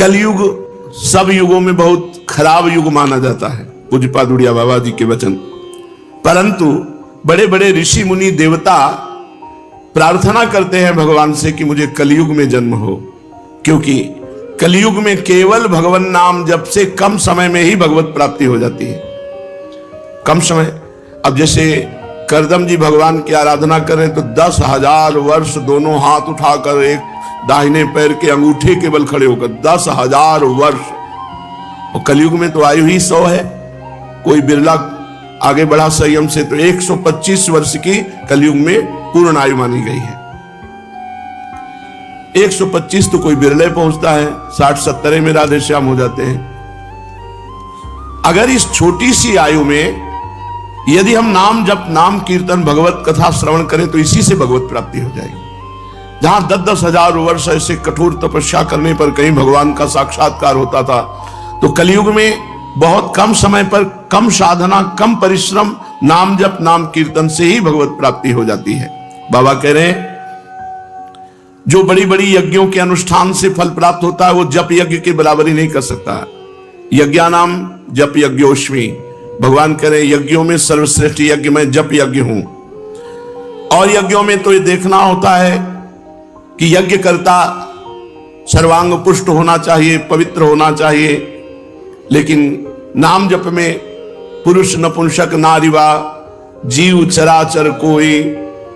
कलयुग सब युगों में बहुत खराब युग माना जाता है, पूज्यपाद उड़िया बाबा जी के वचन। परंतु बड़े बड़े ऋषि मुनि देवता प्रार्थना करते हैं भगवान से कि मुझे कलयुग में जन्म हो, क्योंकि कलयुग में केवल भगवान नाम जप से कम समय में ही भगवत प्राप्ति हो जाती है। कम समय, अब जैसे करदम जी भगवान की आराधना करें तो 10,000 वर्ष दोनों हाथ उठाकर एक दाहिने पैर के अंगूठे के बल खड़े होकर 10,000 वर्ष, और कलयुग में तो आयु ही 100 है, कोई बिरला आगे बढ़ा संयम से तो 125 वर्ष की कलयुग में पूर्ण आयु मानी गई है। 125 तो कोई बिरले पहुंचता है, 60-70 में राधे श्याम हो जाते हैं। अगर इस छोटी सी आयु में यदि हम नाम जप, नाम कीर्तन, भगवत कथा श्रवण करें तो इसी से भगवत प्राप्ति हो जाएगी। जहां 10-10 हजार वर्ष ऐसे कठोर तपस्या करने पर कहीं भगवान का साक्षात्कार होता था, तो कलयुग में बहुत कम समय पर, कम साधना, कम परिश्रम, नाम जप, नाम कीर्तन से ही भगवत प्राप्ति हो जाती है। बाबा कह रहे हैं जो बड़ी बड़ी यज्ञों के अनुष्ठान से फल प्राप्त होता है वो जप यज्ञ की बराबरी नहीं कर सकता। यज्ञानाम जप यज्ञोस्मि, भगवान कह रहे यज्ञों में सर्वश्रेष्ठ यज्ञ मैं जप यज्ञ हूं। और यज्ञों में तो ये देखना होता है कि यज्ञ करता सर्वांग पुष्ट होना चाहिए, पवित्र होना चाहिए। लेकिन नाम जप में पुरुष नपुंसक नारीवा जीव चराचर कोई,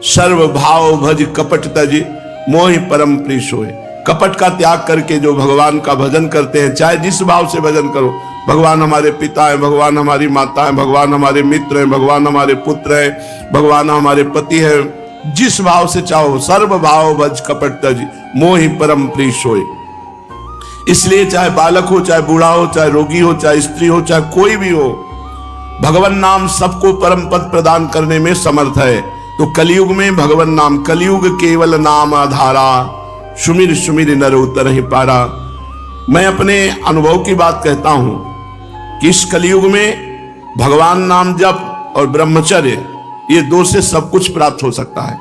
सर्व भाव भज कपट तज मोहि परम प्रीश होए। कपट का त्याग करके जो भगवान का भजन करते हैं, चाहे जिस भाव से भजन करो, भगवान हमारे पिता है, भगवान हमारी माता है, भगवान हमारे मित्र हैं, भगवान हमारे पुत्र हैं, भगवान हमारे पति है, जिस भाव से चाहो, सर्व भाव भज कपट तज मोहि परम प्रीश होए। इसलिए चाहे बालक हो, चाहे बूढ़ा हो, चाहे रोगी हो, चाहे स्त्री हो, चाहे कोई भी हो, भगवान नाम सबको परम पद प्रदान करने में समर्थ है। तो कलयुग में भगवान नाम, कलयुग केवल नाम आधारा, सुमिर सुमिर नर उतर ही पारा। मैं अपने अनुभव की बात कहता हूं कि इस कलयुग में भगवान नाम जप और ब्रह्मचर्य, ये दो से सब कुछ प्राप्त हो सकता है।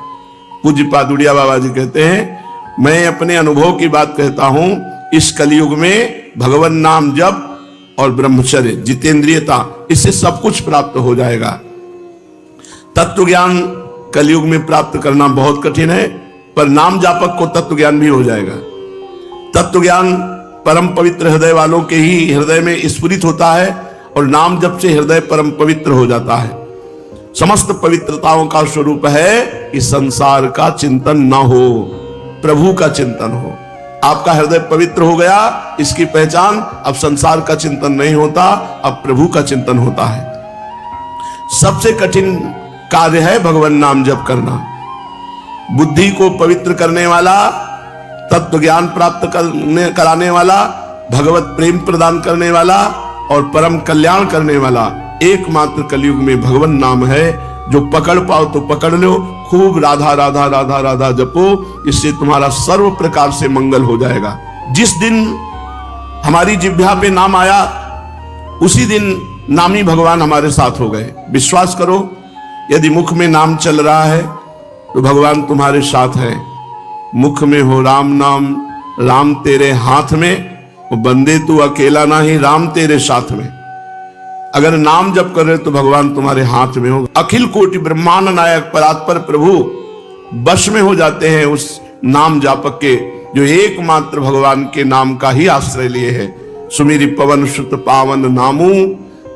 पूज्यपाद उड़िया बाबा जी कहते हैं मैं अपने अनुभव की बात कहता हूं, इस कलयुग में भगवान नाम जप और ब्रह्मचर्य, जितेंद्रियता, इससे सब कुछ प्राप्त हो जाएगा। तत्व ज्ञान कलयुग में प्राप्त करना बहुत कठिन है, पर नाम जापक को तत्व ज्ञान भी हो जाएगा। तत्व ज्ञान परम पवित्र हृदय वालों के ही हृदय में स्फुरित होता है, और नाम जप से हृदय परम पवित्र हो जाता है। समस्त पवित्रताओं का स्वरूप है कि संसार का चिंतन न हो, प्रभु का चिंतन हो। आपका हृदय पवित्र हो गया, इसकी पहचान अब संसार का चिंतन नहीं होता, अब प्रभु का चिंतन होता है। सबसे कठिन कार्य है भगवान नाम जप करना। बुद्धि को पवित्र करने वाला, तत्व ज्ञान प्राप्त कराने वाला, भगवत प्रेम प्रदान करने वाला और परम कल्याण करने वाला एकमात्र कलयुग में भगवान नाम है। जो पकड़ पाओ तो पकड़ लो, खूब राधा राधा राधा राधा जपो, इससे तुम्हारा सर्व प्रकार से मंगल हो जाएगा। जिस दिन हमारी जिह्वा पे नाम आया, उसी दिन नामी भगवान हमारे साथ हो गए। विश्वास करो, यदि मुख में नाम चल रहा है तो भगवान तुम्हारे साथ है। मुख में हो राम नाम, राम तेरे हाथ में, वो बंदे तू अकेला नहीं, राम तेरे साथ में। अगर नाम जप कर रहे तो भगवान तुम्हारे हाथ में हो। अखिल कोटि ब्रह्मांड नायक परात्पर प्रभु वश में हो जाते हैं उस नाम जापक के, जो एकमात्र भगवान के नाम का ही आश्रय लिए है। सुमिरि पवन सुत पावन नामू,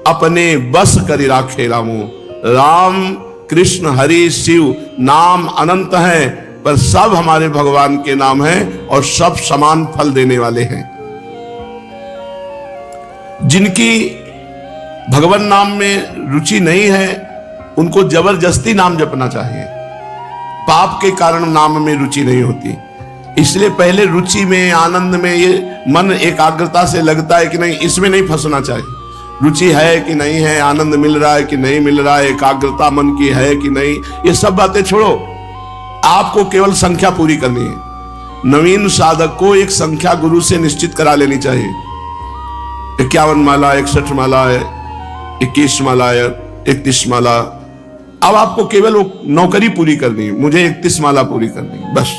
अपने बस करि राखे रामू। राम कृष्ण हरि शिव नाम अनंत हैं, पर सब हमारे भगवान के नाम हैं और सब समान फल देने वाले हैं। जिनकी भगवान नाम में रुचि नहीं है, उनको जबरदस्ती नाम जपना चाहिए। पाप के कारण नाम में रुचि नहीं होती, इसलिए पहले रुचि में, आनंद में ये मन एकाग्रता से लगता है कि नहीं, इसमें नहीं फंसना चाहिए। रुचि है कि नहीं है, आनंद मिल रहा है कि नहीं मिल रहा है, एकाग्रता मन की है कि नहीं, ये सब बातें छोड़ो। आपको केवल संख्या पूरी करनी है। नवीन साधक को एक संख्या गुरु से निश्चित करा लेनी चाहिए। 51 माला, 61 माला, 21 माला, 31 माला। अब आपको केवल वो नौकरी पूरी करनी है, मुझे 31 माला पूरी करनी है, बस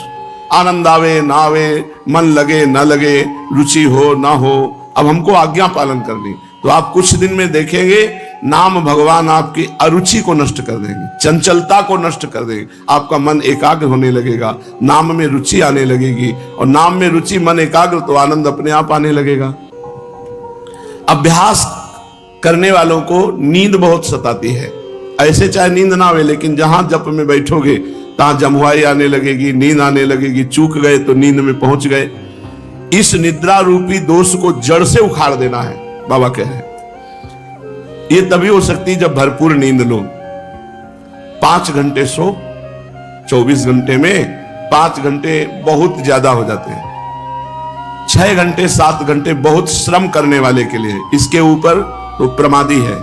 आनंद आवे ना आवे, मन लगे ना लगे, रुचि हो ना हो, अब हमको आज्ञा पालन करनी। तो आप कुछ दिन में देखेंगे नाम भगवान आपकी अरुचि को नष्ट कर देंगे, चंचलता को नष्ट कर देंगे, आपका मन एकाग्र होने लगेगा, नाम में रुचि आने लगेगी, और नाम में रुचि मन एकाग्र तो आनंद अपने आप आने लगेगा। अभ्यास करने वालों को नींद बहुत सताती है, ऐसे चाहे नींद ना आवे, लेकिन जहां जप में बैठोगे तहां जमुआई आने लगेगी, नींद आने लगेगी, चूक गए तो नींद में पहुंच गए। इस निद्रा रूपी दोष को जड़ से उखाड़ देना है, बाबा कह रहे हैं। ये तभी हो सकती जब भरपूर नींद लो। 5 घंटे सो, 24 घंटे में 5 घंटे बहुत ज्यादा हो जाते हैं। 6 घंटे 7 घंटे बहुत श्रम करने वाले के लिए, इसके ऊपर तो प्रमादी है,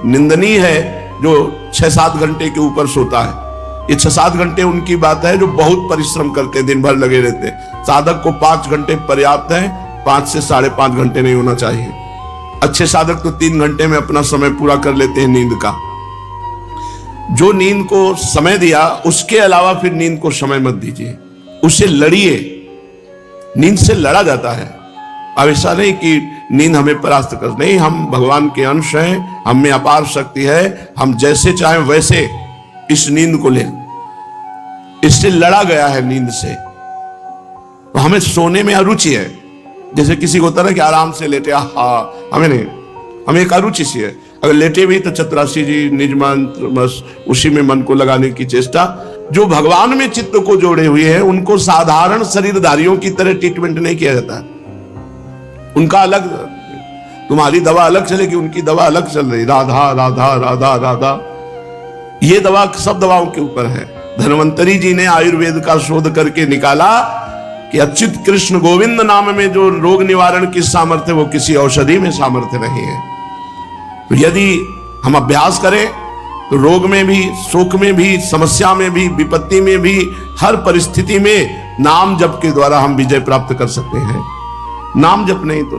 निंदनीय है जो 6-7 घंटे के ऊपर सोता है। ये 6-7 घंटे उनकी बात है जो बहुत परिश्रम करते हैं, दिन भर लगे रहते हैं। साधक को 5 घंटे पर्याप्त है, 5 से 5.5 घंटे नहीं होना चाहिए। अच्छे साधक तो 3 घंटे में अपना समय पूरा कर लेते हैं नींद का। जो नींद को समय दिया उसके अलावा फिर नींद को समय मत दीजिए, उससे लड़िए। नींद से लड़ा जाता है। अब ऐसा नहीं कि नींद हमें परास्त कर, नहीं, हम भगवान के अंश हैं, हम में अपार शक्ति है, हम जैसे चाहें वैसे इस नींद को लें। इससे लड़ा गया है नींद से, तो हमें सोने में अरुचि है। जैसे किसी को होता है ना कि आराम से लेटे, हमें नहीं, हमें एक अरुचि सी है। अगर लेटे भी तो चतुरासी जी निज मंत्र, बस उसी में मन को लगाने की चेष्टा। जो भगवान में चित्त को जोड़े हुए हैं उनको साधारण शरीरधारियों की तरह ट्रीटमेंट नहीं किया जाता है। उनका अलग, तुम्हारी दवा अलग चलेगी, उनकी दवा अलग चल रही, राधा राधा राधा राधा। ये दवा सब दवाओं के ऊपर है। धन्वंतरी जी ने आयुर्वेद का शोध करके निकाला कि अच्युत कृष्ण गोविंद नाम में जो रोग निवारण की सामर्थ्य वो किसी औषधि में सामर्थ्य नहीं है। तो यदि हम अभ्यास करें तो रोग में भी, सुख में भी, समस्या में भी, विपत्ति में भी, हर परिस्थिति में नाम जप के द्वारा हम विजय प्राप्त कर सकते हैं। नाम जप नहीं तो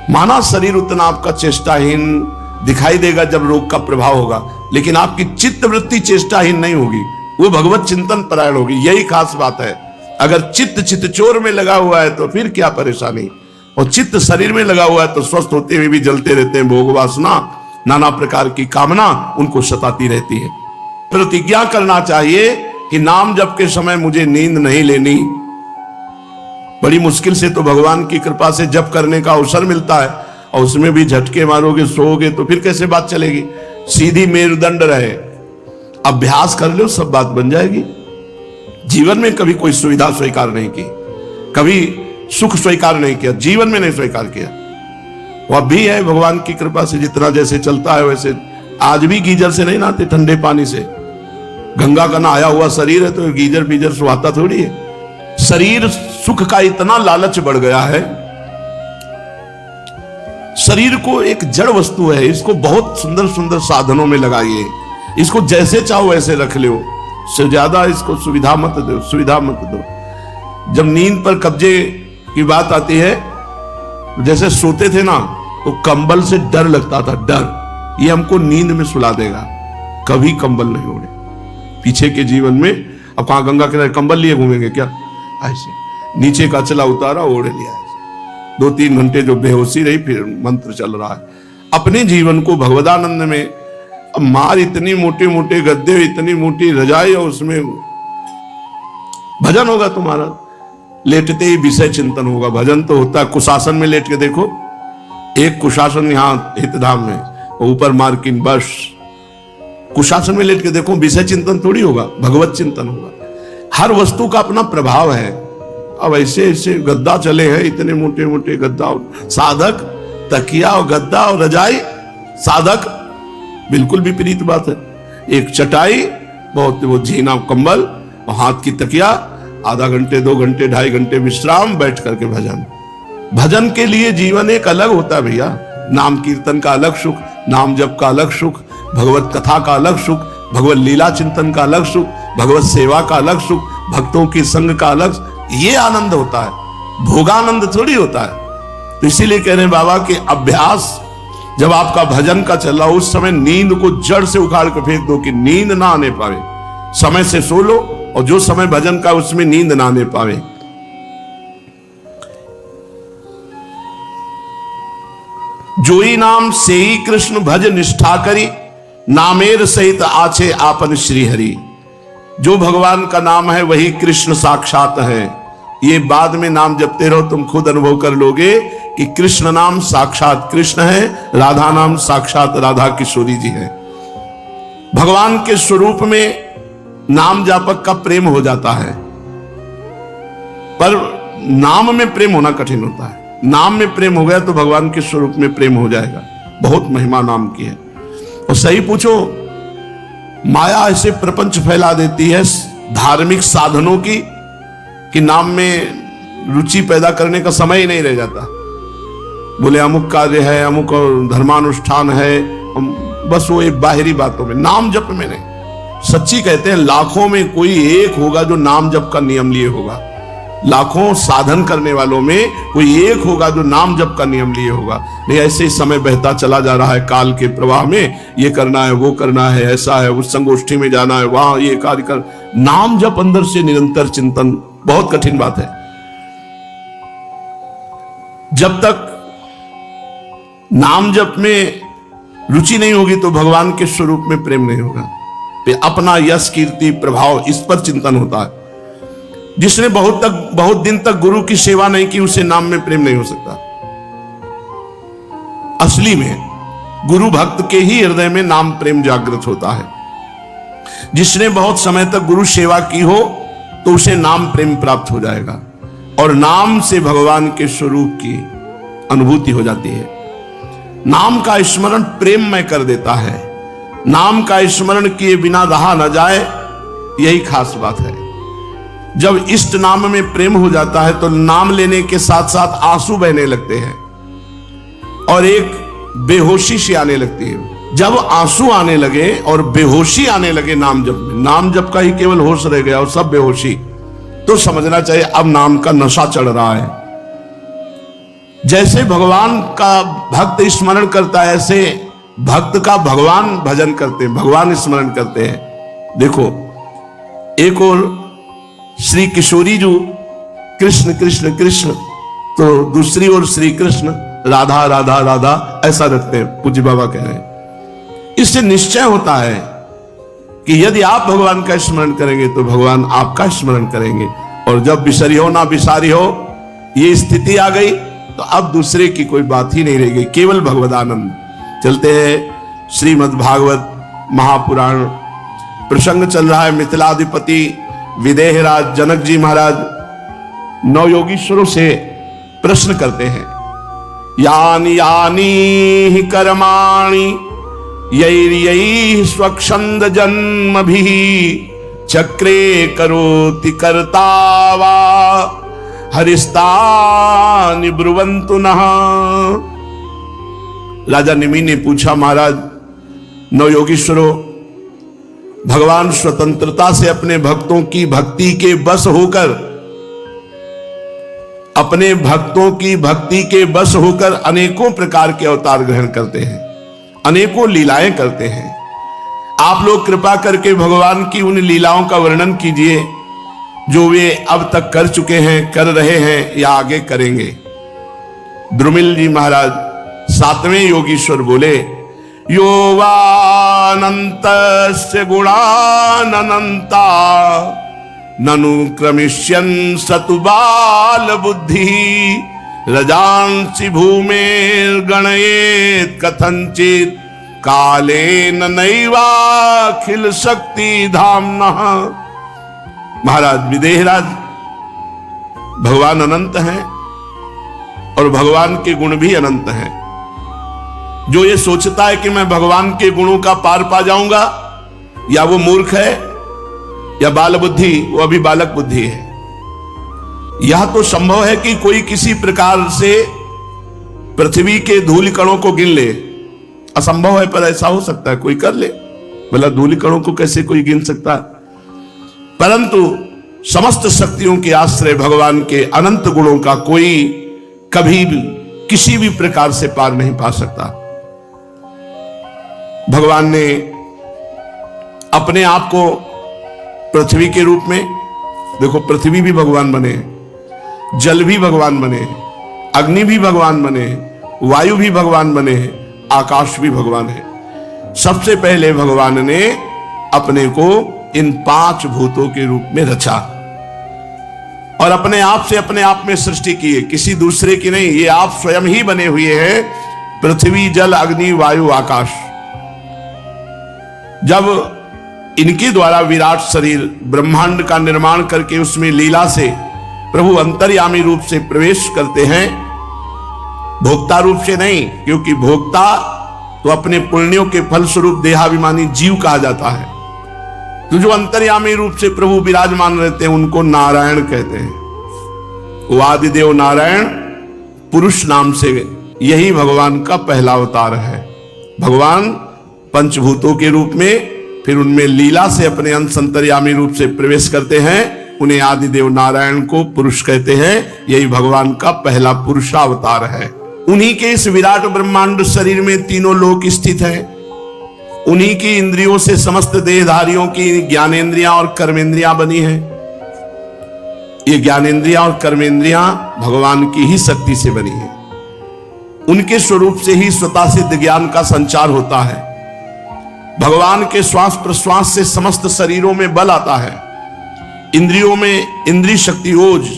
माना शरीर उतना आपका चेष्टाहीन दिखाई देगा जब रोग का प्रभाव होगा, लेकिन आपकी चित्त वृत्ति चेष्टाहीन नहीं होगी, वो भगवत चिंतन परायण होगी। यही खास बात है। अगर चित्त चित्तचोर में लगा हुआ है तो फिर क्या परेशानी, और चित्त शरीर में लगा हुआ है तो स्वस्थ होते हुए भी जलते रहते हैं। भोग वासना, नाना प्रकार की कामना उनको सताती रहती है। प्रतिज्ञा करना चाहिए कि नाम जप के समय मुझे नींद नहीं लेनी। बड़ी मुश्किल से तो भगवान की कृपा से जप करने का अवसर मिलता है, और उसमें भी झटके मारोगे, सोओगे तो फिर कैसे बात चलेगी। सीधी मेरुदंड रहे, अभ्यास कर लो, सब बात बन जाएगी। जीवन में कभी कोई सुविधा स्वीकार नहीं की, कभी सुख स्वीकार नहीं किया, जीवन में नहीं स्वीकार किया। वो अब भी है भगवान की कृपा से, जितना जैसे चलता है वैसे। आज भी गीजर से नहीं नहाते, ठंडे पानी से। गंगा का नहाया हुआ शरीर है तो गीजर बीजर सुहाता थोड़ी है। शरीर सुख का इतना लालच बढ़ गया है। शरीर को एक जड़ वस्तु है, इसको बहुत सुंदर सुंदर साधनों में लगाइए, इसको जैसे चाहो वैसे रख लो, से ज्यादा इसको सुविधा मत दो, सुविधा मत दो। जब नींद पर कब्जे की बात आती है, जैसे सोते थे ना तो कंबल से डर लगता था, डर ये हमको नींद में सुला देगा, कभी कंबल नहीं ओढ़े। पीछे के जीवन में अब कहां गंगा किनारे कंबल लिए घूमेंगे क्या, ऐसे नीचे का चला उतारा ओढ़ लिया। 2-3 घंटे जो बेहोशी रही, फिर मंत्र चल रहा है। अपने जीवन को भगवदानंद में, अब मार इतनी मोटे मोटे गद्दे, इतनी मोटी रजाई, और उसमें भजन होगा तुम्हारा। लेटते ही विषय चिंतन होगा। भजन तो होता है कुशासन में लेट के देखो, एक कुशासन यहाँ हितधाम में, ऊपर मार्किन, बस कुशासन में लेट के देखो, विषय चिंतन थोड़ी होगा, भगवत चिंतन होगा। हर वस्तु का अपना प्रभाव है। अब ऐसे ऐसे गद्दा चले हैं, इतने मोटे मोटे गद्दा। साधक तकिया और गद्दा और रजाई, साधक बिल्कुल विपरीत बात है। एक चटाई, बहुत वो झीना कंबल, और हाथ की तकिया, आधा घंटे 2 घंटे 2.5 घंटे विश्राम, बैठ करके भजन। भजन के लिए जीवन एक अलग होता है भैया। नाम कीर्तन का अलग सुख, नाम जप का अलग सुख, भगवत कथा का अलग सुख, भगवत लीला चिंतन का अलग सुख, भगवत सेवा का अलग सुख, भक्तों की संग का अलग, ये आनंद होता है, भोगानंद थोड़ी होता है। तो इसीलिए कह रहे हैं बाबा कि अभ्यास जब आपका भजन का चल रहा, उस समय नींद को जड़ से उखाड़ के फेंक दो कि नींद ना आने पाए। समय से सो लो और जो समय भजन का उसमें नींद ना ले पावे। जोई नाम से ही कृष्ण भज निष्ठा करी, नामेर सहित आछे आपन श्री हरि। जो भगवान का नाम है वही कृष्ण साक्षात है। ये बाद में नाम जपते रहो, तुम खुद अनुभव कर लोगे कि कृष्ण नाम साक्षात कृष्ण है, राधा नाम साक्षात राधा किशोरी जी है। भगवान के स्वरूप में नाम जापक का प्रेम हो जाता है, पर नाम में प्रेम होना कठिन होता है। नाम में प्रेम हो गया तो भगवान के स्वरूप में प्रेम हो जाएगा। बहुत महिमा नाम की है। और सही पूछो, माया ऐसे प्रपंच फैला देती है धार्मिक साधनों की कि नाम में रुचि पैदा करने का समय ही नहीं रह जाता। बोले अमुक कार्य है, अमुक धर्मानुष्ठान है, बस वो एक बाहरी बातों में, नाम जप में नहीं। सच्ची कहते हैं लाखों में कोई एक होगा जो नाम जप का नियम लिए होगा। लाखों साधन करने वालों में कोई एक होगा जो नाम जप का नियम लिए होगा। नहीं, ऐसे ही समय बहता चला जा रहा है काल के प्रवाह में, ये करना है, वो करना है, ऐसा है, उस संगोष्ठी में जाना है, वहां ये कार्य कर। नाम जप अंदर से निरंतर चिंतन बहुत कठिन बात है। जब तक नाम जप में रुचि नहीं होगी तो भगवान के स्वरूप में प्रेम नहीं होगा। अपना यश कीर्ति प्रभाव इस पर चिंतन होता है। जिसने बहुत दिन तक गुरु की सेवा नहीं की उसे नाम में प्रेम नहीं हो सकता। असली में गुरु भक्त के ही हृदय में नाम प्रेम जागृत होता है। जिसने बहुत समय तक गुरु सेवा की हो तो उसे नाम प्रेम प्राप्त हो जाएगा और नाम से भगवान के स्वरूप की अनुभूति हो जाती है। नाम का स्मरण प्रेममय कर देता है। नाम का स्मरण किए बिना रहा न जाए, यही खास बात है। जब इष्ट नाम में प्रेम हो जाता है तो नाम लेने के साथ साथ आंसू बहने लगते हैं और एक बेहोशी सी आने लगती है। जब आंसू आने लगे और बेहोशी आने लगे नाम जप में, नाम जप का ही केवल होश रह गया और सब बेहोशी, तो समझना चाहिए अब नाम का नशा चढ़ रहा है। जैसे भगवान का भक्त स्मरण करता है, ऐसे भक्त का भगवान भजन करते हैं, भगवान स्मरण करते हैं। देखो, एक और श्री किशोरी जो कृष्ण कृष्ण कृष्ण, तो दूसरी ओर श्री कृष्ण राधा राधा राधा, ऐसा रखते हैं। पूज्य बाबा कह रहे हैं। इससे निश्चय होता है कि यदि आप भगवान का स्मरण करेंगे तो भगवान आपका स्मरण करेंगे। और जब बिसरी हो ना बिसारी हो, ये स्थिति आ गई तो अब दूसरे की कोई बात ही नहीं रह गई, केवल भगवदानंद। चलते हैं श्रीमद् भागवत महापुराण। प्रसंग चल रहा है मिथिलाधिपति विदेहराज जनक जी महाराज नौ योगीश्वरों से प्रश्न करते हैं। यानी यानी कर्माणि यैर्यैः स्वच्छंद जन्म भी चक्रे करोति कर्ता वा हरिस्तानि ब्रुवन्तु नः। राजा निमि ने पूछा, महाराज नौ योगीश्वरों, भगवान स्वतंत्रता से अपने भक्तों की भक्ति के बस होकर, अपने भक्तों की भक्ति के बस होकर अनेकों प्रकार के अवतार ग्रहण करते हैं, अनेकों लीलाएं करते हैं। आप लोग कृपा करके भगवान की उन लीलाओं का वर्णन कीजिए जो वे अब तक कर चुके हैं, कर रहे हैं या आगे करेंगे। द्रुमिल जी महाराज 7वें योगीश्वर बोले, यो वानन्तस्य गुणानन्ता ननु क्रमिष्यन् सतु बाल बुद्धि रजांसि भूमेर्गणयेत् कथंचित् कालेन नैवाखिल शक्ति धाम्नः। महाराज विदेहराज, भगवान अनंत हैं और भगवान के गुण भी अनंत हैं। जो ये सोचता है कि मैं भगवान के गुणों का पार पा जाऊंगा, या वो मूर्ख है या बाल बुद्धि, वो अभी बालक बुद्धि है। यह तो संभव है कि कोई किसी प्रकार से पृथ्वी के धूल कणों को गिन ले, असंभव है पर ऐसा हो सकता है, कोई कर ले। भला धूल कणों को कैसे कोई गिन सकता है? परंतु समस्त शक्तियों के आश्रय भगवान के अनंत गुणों का कोई कभी भी किसी भी प्रकार से पार नहीं पा सकता। भगवान ने अपने आप को पृथ्वी के रूप में, देखो पृथ्वी भी भगवान बने, जल भी भगवान बने, अग्नि भी भगवान बने, वायु भी भगवान बने, आकाश भी भगवान है। सबसे पहले भगवान ने अपने को इन 5 भूतों के रूप में रचा और अपने आप से अपने आप में सृष्टि की है, किसी दूसरे की नहीं। ये आप स्वयं ही बने हुए हैं, पृथ्वी, जल, अग्नि, वायु, आकाश। जब इनके द्वारा विराट शरीर ब्रह्मांड का निर्माण करके उसमें लीला से प्रभु अंतर्यामी रूप से प्रवेश करते हैं, भोक्ता रूप से नहीं, क्योंकि भोक्ता तो अपने पुण्यों के फलस्वरूप देहाभिमानी जीव कहा जाता है। तो जो अंतर्यामी रूप से प्रभु विराजमान रहते हैं उनको नारायण कहते हैं। वो आदिदेव नारायण पुरुष नाम से, यही भगवान का पहला अवतार है। भगवान पंचभूतों के रूप में, फिर उनमें लीला से अपने अंश अंतर्यामी रूप से प्रवेश करते हैं, उन्हें आदिदेव नारायण को पुरुष कहते हैं। यही भगवान का पहला पुरुषावतार है। उन्हीं के इस विराट ब्रह्मांड शरीर में तीनों लोक स्थित है। उन्हीं की इंद्रियों से समस्त देहधारियों की ज्ञानेंद्रियां और कर्मेंद्रियां बनी हैं। ये ज्ञानेंद्रियां और कर्मेंद्रियां भगवान की ही शक्ति से बनी हैं। उनके स्वरूप से ही स्वतः सिद्ध ज्ञान का संचार होता है। भगवान के श्वास प्रश्वास से समस्त शरीरों में बल आता है। इंद्रियों में इंद्रिय शक्ति, ओज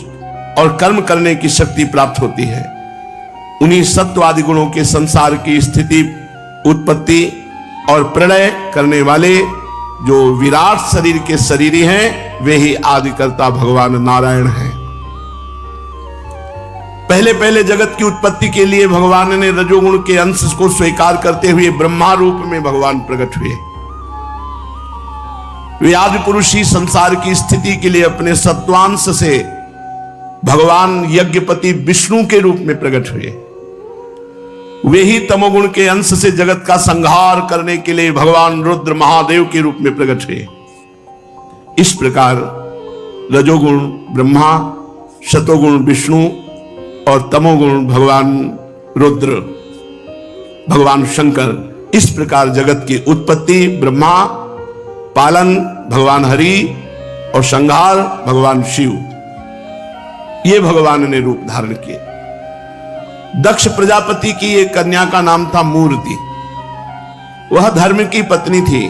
और कर्म करने की शक्ति प्राप्त होती है। उन्हीं सत्वादि गुणों के संसार की स्थिति, उत्पत्ति और प्रलय करने वाले जो विराट शरीर के शरीरी हैं, वे ही आदिकर्ता भगवान नारायण हैं। पहले पहले जगत की उत्पत्ति के लिए भगवान ने रजोगुण के अंश को स्वीकार करते हुए ब्रह्मा रूप में भगवान प्रकट हुए। वे आदि पुरुष ही संसार की स्थिति के लिए अपने सत्वांश से भगवान यज्ञपति विष्णु के रूप में प्रकट हुए। वे ही तमोगुण के अंश से जगत का संहार करने के लिए भगवान रुद्र महादेव के रूप में प्रकट हुए। इस प्रकार रजोगुण ब्रह्मा, शतोगुण विष्णु और तमोगुण भगवान रुद्र, भगवान शंकर, इस प्रकार जगत की उत्पत्ति ब्रह्मा, पालन भगवान हरि और संहार भगवान शिव, ये भगवान ने रूप धारण किए। दक्ष प्रजापति की एक कन्या का नाम था मूर्ति। वह धर्म की पत्नी थी।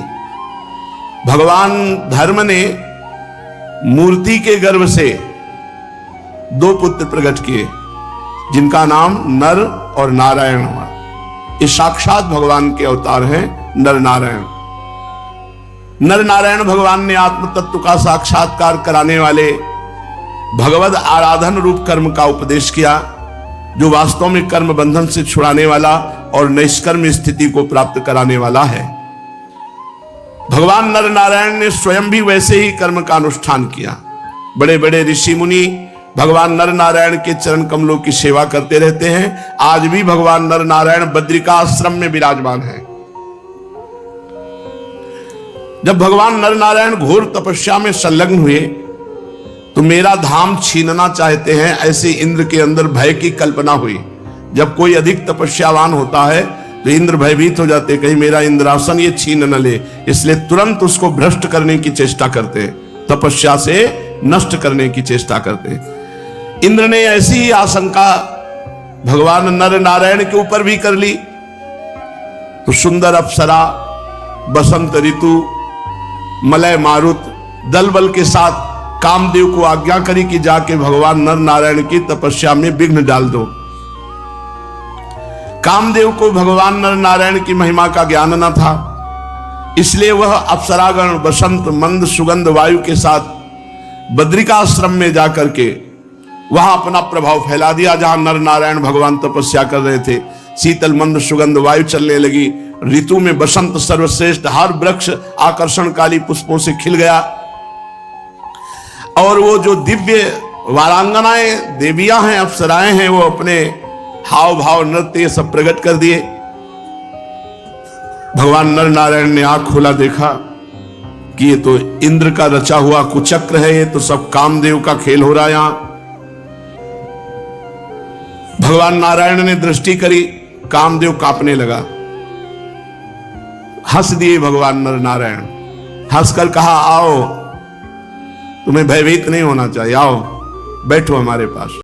भगवान धर्म ने मूर्ति के गर्भ से 2 पुत्र प्रकट किए, जिनका नाम नर और नारायण हुआ। ये साक्षात भगवान के अवतार हैं, नर नारायण। नर नारायण भगवान ने आत्म तत्व का साक्षात्कार कराने वाले भगवद आराधन रूप कर्म का उपदेश किया, जो वास्तव में कर्म बंधन से छुड़ाने वाला और निष्कर्म स्थिति को प्राप्त कराने वाला है। भगवान नर नारायण ने स्वयं भी वैसे ही कर्म का अनुष्ठान किया। बड़े बड़े ऋषि मुनि भगवान नर नारायण के चरण कमलों की सेवा करते रहते हैं। आज भी भगवान नर नारायण बद्रिका आश्रम में विराजमान है। जब भगवान नर नारायण घोर तपस्या में संलग्न हुए तो मेरा धाम छीनना चाहते हैं, ऐसे इंद्र के अंदर भय की कल्पना हुई। जब कोई अधिक तपस्यावान होता है तो इंद्र भयभीत हो जाते, कहीं मेरा इंद्रासन ये छीन न ले, इसलिए तुरंत उसको भ्रष्ट करने की चेष्टा करते, तपस्या से नष्ट करने की चेष्टा करते। इंद्र ने ऐसी ही आशंका भगवान नर नारायण के ऊपर भी कर ली। तो सुंदर अप्सरा, बसंत ऋतु, मलय मारुत दल बल के साथ कामदेव को आज्ञा करी कि जाके भगवान नर नारायण की तपस्या में विघ्न डाल दो। कामदेव को भगवान नर नारायण की महिमा का ज्ञान न था, इसलिए वह अप्सरागण बसंत मंद सुगंध वायु के साथ बद्रिकाश्रम में जाकर के वहां अपना प्रभाव फैला दिया। जहां नर नारायण भगवान तपस्या कर रहे थे, शीतल मंद सुगंध वायु चलने लगी। ऋतु में बसंत सर्वश्रेष्ठ, हर वृक्ष आकर्षणकारी पुष्पों से खिल गया और वो जो दिव्य वारांगनाएं देवियां हैं, अप्सराएं हैं, वो अपने हाव भाव नृत्य सब प्रकट कर दिए। भगवान नर नारायण ने आंख खोला, देखा कि ये तो इंद्र का रचा हुआ कुचक्र है, ये तो सब कामदेव का खेल हो रहा है। यहां भगवान नारायण ने दृष्टि करी, कामदेव कांपने लगा। हंस दिए भगवान नर नारायण, हंसकर कहा, आओ तुम्हें भयभीत नहीं होना चाहिए। आओ बैठो हमारे पास।